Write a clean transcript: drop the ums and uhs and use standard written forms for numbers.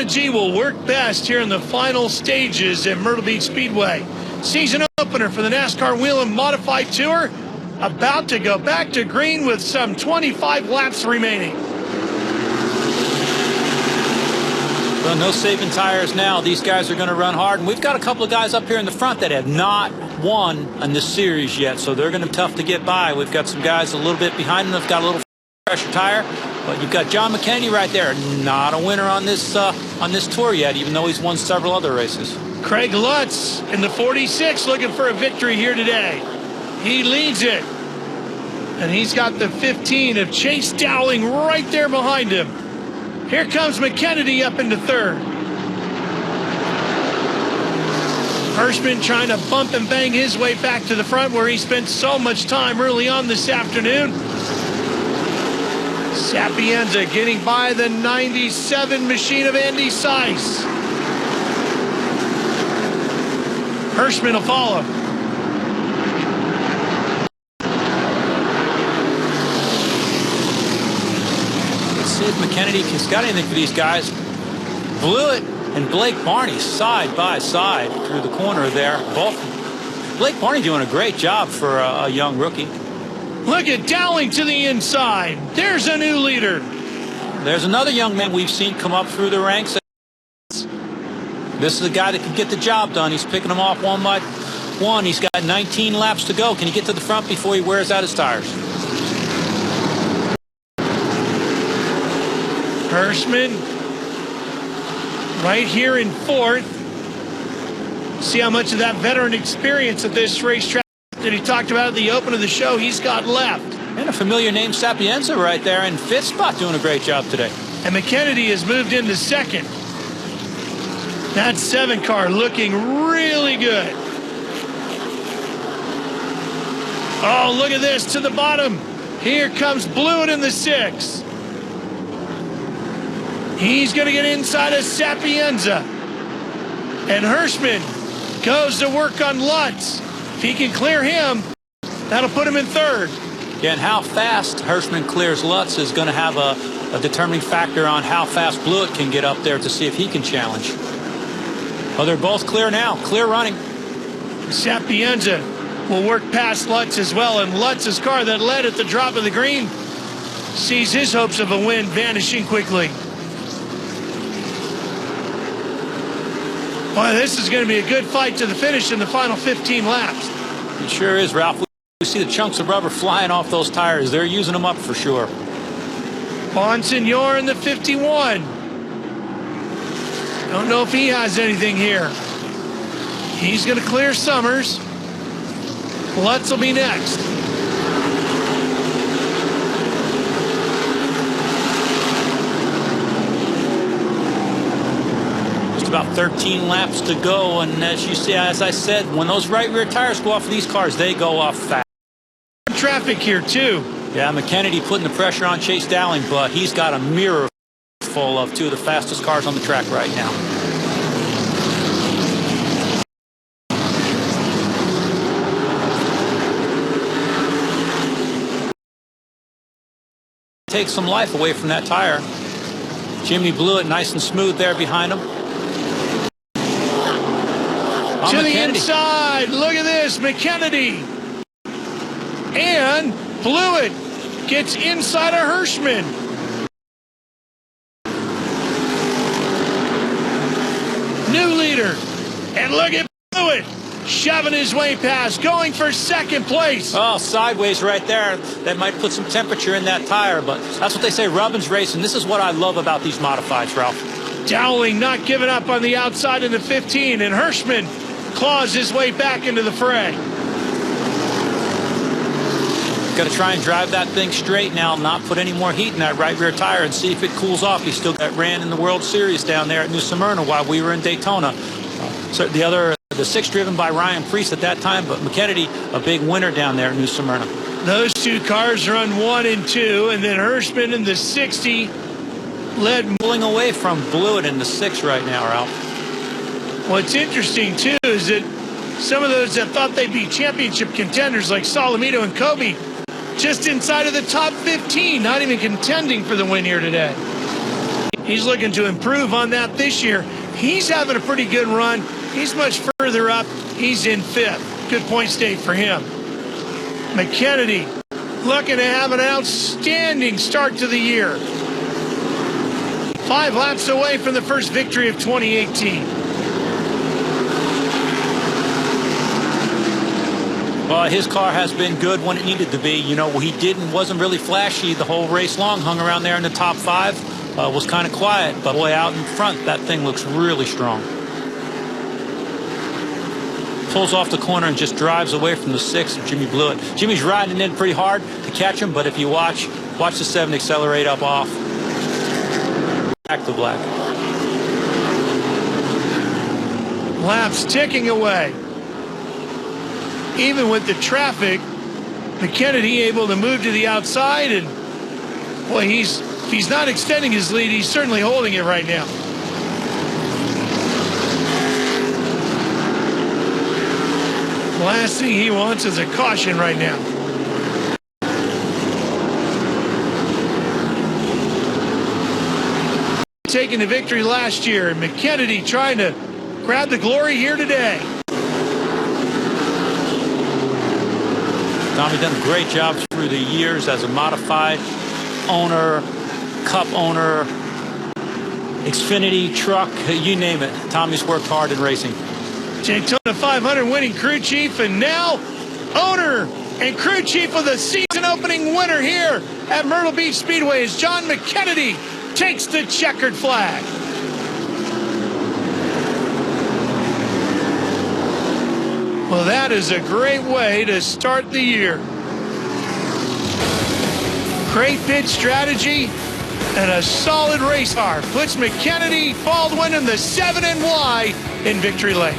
Technology will work best here in the final stages at Myrtle Beach Speedway. Season opener for the NASCAR Whelen Modified Tour, about to go back to green with some 25 laps remaining. Well, no saving tires now. These guys are going to run hard. And we've got a couple of guys up here in the front that have not won in this series yet, so they're going to be tough to get by. We've got some guys a little bit behind them that've got a little pressure tire. But you've got John McKennedy right there, not a winner on this tour yet, even though he's won several other races. Craig Lutz in the 46 looking for a victory here today. He leads it. And he's got the 15 of Chase Dowling right there behind him. Here comes McKennedy up into third. Hirschman trying to bump and bang his way back to the front where he spent so much time early on this afternoon. Sapienza getting by the 97 machine of Andy Seiss. Hirschman will follow. Let's see if McKennedy has got anything for these guys. Blewett and Blake Barney side by side through the corner there. Both. Blake Barney doing a great job for a young rookie. Look at Dowling to the inside. There's a new leader. There's another young man we've seen come up through the ranks. This is a guy that can get the job done. He's picking them off one by one. He's got 19 laps to go. Can he get to the front before he wears out his tires? Hirschman right here in fourth. See how much of that veteran experience at this racetrack that he talked about at the open of the show he's got left. And a familiar name, Sapienza, right there in fifth spot, doing a great job today. And McKennedy has moved into second. That 7 car looking really good. Oh, look at this to the bottom. Here comes Blewett in the 6. He's going to get inside of Sapienza. And Hirschman goes to work on Lutz. If he can clear him, that'll put him in third. Yeah, and how fast Hirschman clears Lutz is going to have a determining factor on how fast Blewett can get up there to see if he can challenge. Well, they're both clear now, clear running. Sapienza will work past Lutz as well, and Lutz's car that led at the drop of the green sees his hopes of a win vanishing quickly. Boy, this is going to be a good fight to the finish in the final 15 laps. It sure is, Ralph. We see the chunks of rubber flying off those tires. They're using them up for sure. Bonsignor in the 51. Don't know if he has anything here. He's going to clear Summers. Lutz will be next. Just about 13 laps to go, and as you see, as I said, when those right rear tires go off of these cars, they go off fast. Traffic here too. Yeah, McKennedy putting the pressure on Chase Dowling, but he's got a mirror full of 2 of the fastest cars on the track right now. Take some life away from that tire. Jimmy Blewett nice and smooth there behind him. To the inside. Look at this. McKennedy. And Blewett gets inside of Hirschman. New leader. And look at Blewett shoving his way past, going for second place. Oh, sideways right there. That might put some temperature in that tire, but that's what they say, Robbins racing. This is what I love about these modifieds, Ralph. Dowling not giving up on the outside in the 15, and Hirschman claws his way back into the fray. Got to try and drive that thing straight now, not put any more heat in that right rear tire and see if it cools off. He still got ran in the World Series down there at New Smyrna while we were in Daytona. So the 6 driven by Ryan Preece at that time, but McKennedy a big winner down there at New Smyrna. Those 2 cars run 1 and 2, and then Hirschman in the 60 led. Pulling away from Blewett in the 6 right now, Ralph. What's interesting too is that some of those that thought they'd be championship contenders like Solomito and Kobe just inside of the top 15, not even contending for the win here today. He's looking to improve on that this year. He's having a pretty good run. He's much further up. He's in 5th. Good point state for him. McKennedy looking to have an outstanding start to the year. 5 laps away from the first victory of 2018. Well, his car has been good when it needed to be. You know, he wasn't really flashy the whole race long. Hung around there in the top 5. Was kind of quiet, but boy, out in front, that thing looks really strong. Pulls off the corner and just drives away from the 6 of Jimmy Blewett. Jimmy's riding in pretty hard to catch him, but if you watch the 7 accelerate up off. Back to black. Laps ticking away. Even with the traffic, McKennedy able to move to the outside, and boy, if he's not extending his lead, he's certainly holding it right now. The last thing he wants is a caution right now. Taking the victory last year, and McKennedy trying to grab the glory here today. Tommy done a great job through the years as a modified owner, Cup owner, Xfinity truck, you name it. Tommy's worked hard in racing. Daytona 500 winning crew chief, and now owner and crew chief of the season opening winner here at Myrtle Beach Speedway as John McKennedy takes the checkered flag. Well, that is a great way to start the year. Great pit strategy and a solid race car puts McKennedy Baldwin in the 7 and Y in victory lane.